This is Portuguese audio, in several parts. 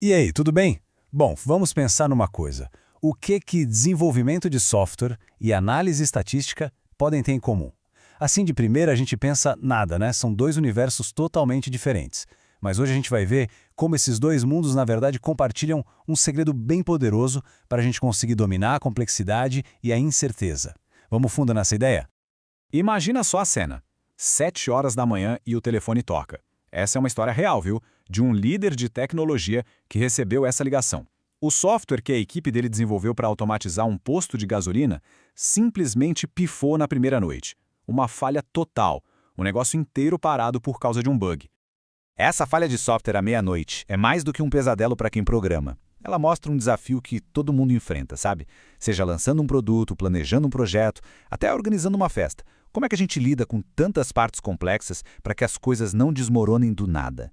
E aí, tudo bem? Bom, vamos pensar numa coisa. O que desenvolvimento de software e análise estatística podem ter em comum? Assim, de primeira, a gente pensa nada, né? São dois universos totalmente diferentes. Mas hoje a gente vai ver como esses dois mundos, na verdade, compartilham um segredo bem poderoso para a gente conseguir dominar a complexidade e a incerteza. Vamos fundo nessa ideia? Imagina só a cena. 7 horas da manhã e o telefone toca. Essa é uma história real, viu? De um líder de tecnologia que recebeu essa ligação. O software que a equipe dele desenvolveu para automatizar um posto de gasolina simplesmente pifou na primeira noite. Uma falha total. O negócio inteiro parado por causa de um bug. Essa falha de software à meia-noite é mais do que um pesadelo para quem programa. Ela mostra um desafio que todo mundo enfrenta, sabe? Seja lançando um produto, planejando um projeto, até organizando uma festa. Como é que a gente lida com tantas partes complexas para que as coisas não desmoronem do nada?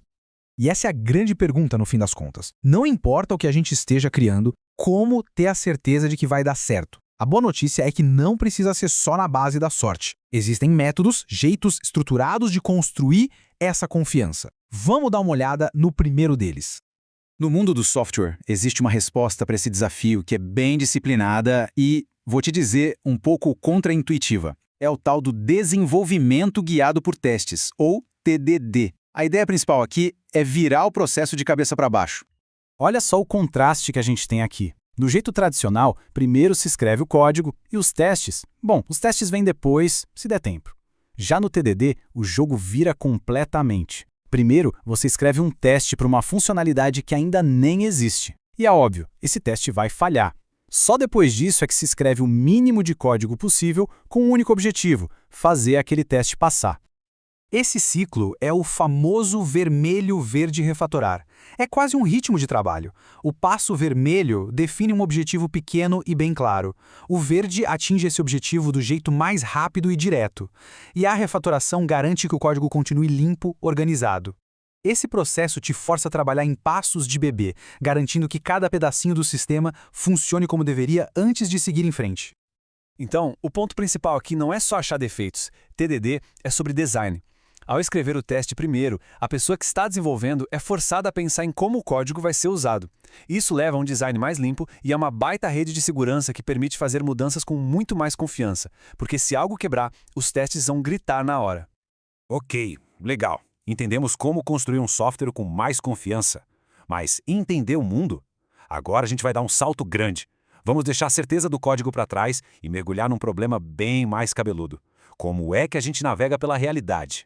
E essa é a grande pergunta no fim das contas. Não importa o que a gente esteja criando, como ter a certeza de que vai dar certo. A boa notícia é que não precisa ser só na base da sorte. Existem métodos, jeitos estruturados de construir essa confiança. Vamos dar uma olhada no primeiro deles. No mundo do software, existe uma resposta para esse desafio que é bem disciplinada e, vou te dizer, um pouco contraintuitiva. É o tal do desenvolvimento guiado por testes, ou TDD. A ideia principal aqui é virar o processo de cabeça para baixo. Olha só o contraste que a gente tem aqui. Do jeito tradicional, primeiro se escreve o código e os testes. Bom, os testes vêm depois, se der tempo. Já no TDD, o jogo vira completamente. Primeiro, você escreve um teste para uma funcionalidade que ainda nem existe. E é óbvio, esse teste vai falhar. Só depois disso é que se escreve o mínimo de código possível com um único objetivo: fazer aquele teste passar. Esse ciclo é o famoso vermelho-verde refatorar. É quase um ritmo de trabalho. O passo vermelho define um objetivo pequeno e bem claro. O verde atinge esse objetivo do jeito mais rápido e direto. E a refatoração garante que o código continue limpo, organizado. Esse processo te força a trabalhar em passos de bebê, garantindo que cada pedacinho do sistema funcione como deveria antes de seguir em frente. Então, o ponto principal aqui não é só achar defeitos. TDD é sobre design. Ao escrever o teste primeiro, a pessoa que está desenvolvendo é forçada a pensar em como o código vai ser usado. Isso leva a um design mais limpo e a uma baita rede de segurança que permite fazer mudanças com muito mais confiança, porque se algo quebrar, os testes vão gritar na hora. Ok, legal. Entendemos como construir um software com mais confiança. Mas entender o mundo? Agora a gente vai dar um salto grande. Vamos deixar a certeza do código para trás e mergulhar num problema bem mais cabeludo. Como é que a gente navega pela realidade?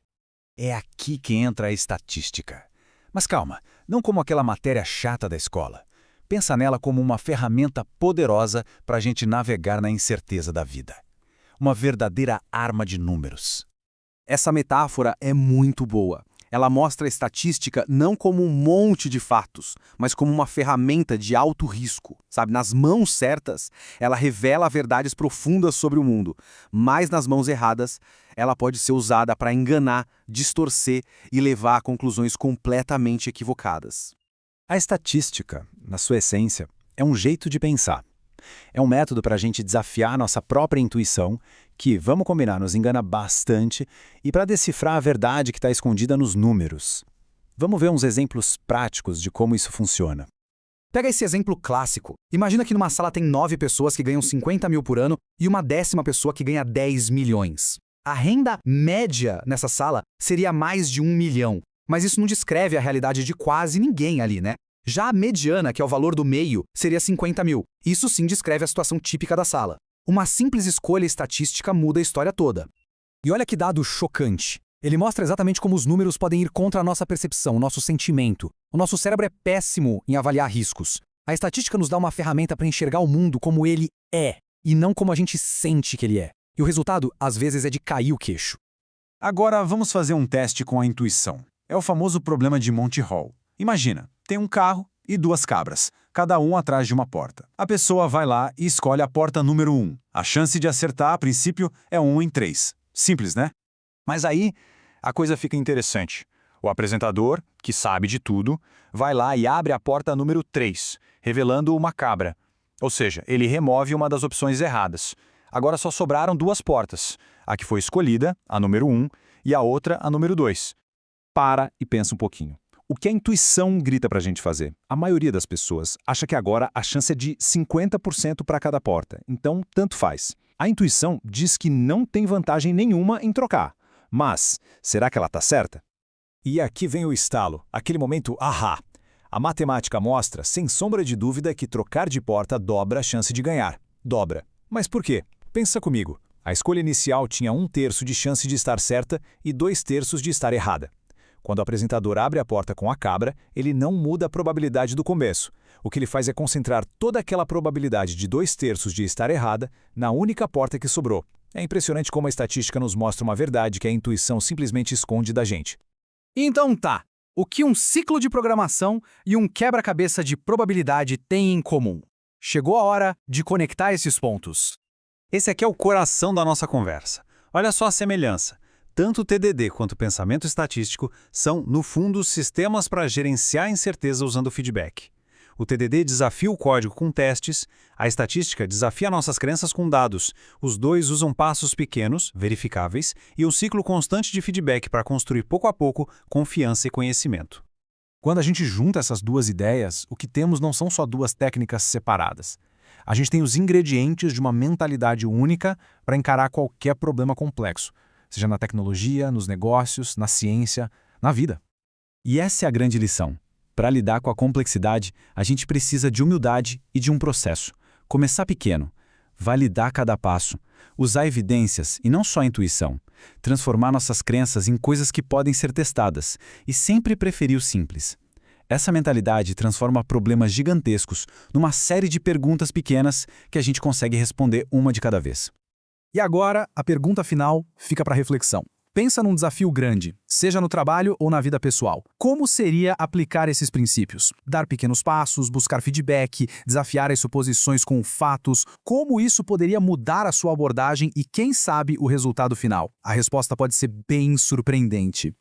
É aqui que entra a estatística. Mas calma, não como aquela matéria chata da escola. Pensa nela como uma ferramenta poderosa para a gente navegar na incerteza da vida. Uma verdadeira arma de números. Essa metáfora é muito boa. Ela mostra a estatística não como um monte de fatos, mas como uma ferramenta de alto risco. Sabe, nas mãos certas, ela revela verdades profundas sobre o mundo, mas nas mãos erradas, ela pode ser usada para enganar, distorcer e levar a conclusões completamente equivocadas. A estatística, na sua essência, é um jeito de pensar. É um método para a gente desafiar nossa própria intuição, que, vamos combinar, nos engana bastante, e para decifrar a verdade que está escondida nos números. Vamos ver uns exemplos práticos de como isso funciona. Pega esse exemplo clássico. Imagina que numa sala tem 9 pessoas que ganham 50 mil por ano e uma 10ª pessoa que ganha 10 milhões. A renda média nessa sala seria mais de 1 milhão, mas isso não descreve a realidade de quase ninguém ali, né? Já a mediana, que é o valor do meio, seria 50 mil. Isso sim descreve a situação típica da sala. Uma simples escolha estatística muda a história toda. E olha que dado chocante. Ele mostra exatamente como os números podem ir contra a nossa percepção, o nosso sentimento. O nosso cérebro é péssimo em avaliar riscos. A estatística nos dá uma ferramenta para enxergar o mundo como ele é, e não como a gente sente que ele é. E o resultado, às vezes, é de cair o queixo. Agora vamos fazer um teste com a intuição. É o famoso problema de Monty Hall. Imagina, tem um carro e 2 cabras, cada um atrás de uma porta. A pessoa vai lá e escolhe a porta número 1. A chance de acertar, a princípio, é 1 em 3. Simples, né? Mas aí, a coisa fica interessante. O apresentador, que sabe de tudo, vai lá e abre a porta número 3, revelando uma cabra. Ou seja, ele remove uma das opções erradas. Agora só sobraram 2 portas. A que foi escolhida, a número 1, e a outra, a número 2. Para e pensa um pouquinho. o que a intuição grita para a gente fazer? A maioria das pessoas acha que agora a chance é de 50% para cada porta, então tanto faz. A intuição diz que não tem vantagem nenhuma em trocar. Mas, será que ela está certa? E aqui vem o estalo, aquele momento ahá. A matemática mostra, sem sombra de dúvida, que trocar de porta dobra a chance de ganhar. Dobra. Mas por quê? Pensa comigo. A escolha inicial tinha 1/3 de chance de estar certa e 2/3 de estar errada. Quando o apresentador abre a porta com a cabra, ele não muda a probabilidade do começo. O que ele faz é concentrar toda aquela probabilidade de 2/3 de estar errada na única porta que sobrou. É impressionante como a estatística nos mostra uma verdade que a intuição simplesmente esconde da gente. Então tá, o que um ciclo de programação e um quebra-cabeça de probabilidade têm em comum? Chegou a hora de conectar esses pontos. Esse aqui é o coração da nossa conversa. Olha só a semelhança. Tanto o TDD quanto o pensamento estatístico são, no fundo, sistemas para gerenciar a incerteza usando feedback. O TDD desafia o código com testes, a estatística desafia nossas crenças com dados. Os dois usam passos pequenos, verificáveis, e um ciclo constante de feedback para construir pouco a pouco confiança e conhecimento. Quando a gente junta essas duas ideias, o que temos não são só duas técnicas separadas. A gente tem os ingredientes de uma mentalidade única para encarar qualquer problema complexo, seja na tecnologia, nos negócios, na ciência, na vida. E essa é a grande lição. Para lidar com a complexidade, a gente precisa de humildade e de um processo. Começar pequeno, validar cada passo, usar evidências e não só intuição, transformar nossas crenças em coisas que podem ser testadas e sempre preferir o simples. Essa mentalidade transforma problemas gigantescos numa série de perguntas pequenas que a gente consegue responder uma de cada vez. E agora, a pergunta final fica para reflexão. Pensa num desafio grande, seja no trabalho ou na vida pessoal. Como seria aplicar esses princípios? Dar pequenos passos, buscar feedback, desafiar as suposições com fatos. Como isso poderia mudar a sua abordagem e, quem sabe, o resultado final? A resposta pode ser bem surpreendente.